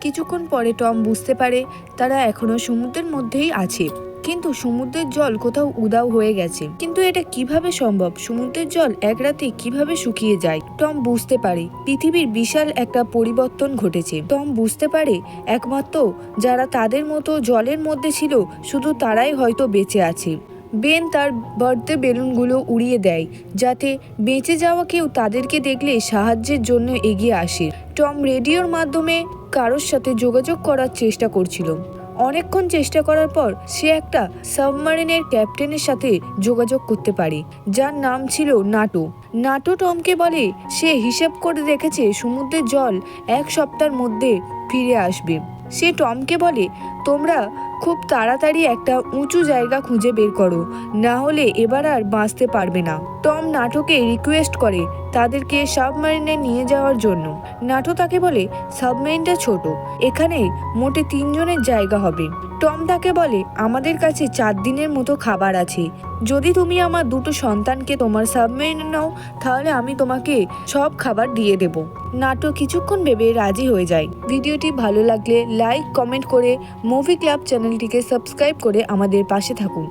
কিছুক্ষণ পরে টম বুঝতে পারে তারা এখনো সমুদ্রের মধ্যেই আছে, কিন্তু সমুদ্রের জল কোথাও উধাও হয়ে গেছে। কিন্তু এটা কিভাবে সম্ভব? সমুদ্রের জল এক রাতে কিভাবে শুকিয়ে যায়? টম বুঝতে পারে পৃথিবীর বিশাল একটা পরিবর্তন ঘটেছে। টম বুঝতে পারে একমাত্র যারা তাদের মতো জলের মধ্যে ছিল শুধু তারাই হয়তো বেঁচে আছে। বেন তার বার্থডে বেলুনগুলো উড়িয়ে দেয় যাতে বেঁচে যাওয়া কেউ তাদেরকে দেখলে সাহায্যের জন্য এগিয়ে আসে। টম রেডিওর মাধ্যমে কারোর সাথে যোগাযোগ করার চেষ্টা করছিল। অনেকক্ষণ চেষ্টা করার পর সে একটা সাবমারিনের ক্যাপ্টেনের সাথে যোগাযোগ করতে পারে, যার নাম ছিল নাটো। নাটো টমকে বলে সে হিসেব করে রেখেছে সমুদ্রের জল 1 সপ্তাহের মধ্যে ফিরে আসবে। সে টমকে বলে তোমরা খুব তাড়াতাড়ি একটা উঁচু জায়গা খুঁজে বের করো, না হলে এবার আর বাঁচতে পারবে না। টম নাটোকে রিকোয়েস্ট করে তাদেরকে সাবমেরিনে নিয়ে যাওয়ার জন্য। নাটো তাকে বলে সাবমেরিনটা ছোট, এখানে মোটে 3 জনের জায়গা হবে। টম তাকে বলে আমাদের কাছে 4 দিনের মতো খাবার আছে, যদি তুমি আমার 2টো সন্তানকে তোমার সাবমেরিনে নাও তাহলে আমি তোমাকে সব খাবার দিয়ে দেব। নাটো কিছুক্ষণ ভেবে রাজি হয়ে যায়। ভিডিওটি ভালো লাগলে লাইক কমেন্ট করে মুভি ক্লাব চ্যানেলটিকে সাবস্ক্রাইব করে আমাদের পাশে থাকুন।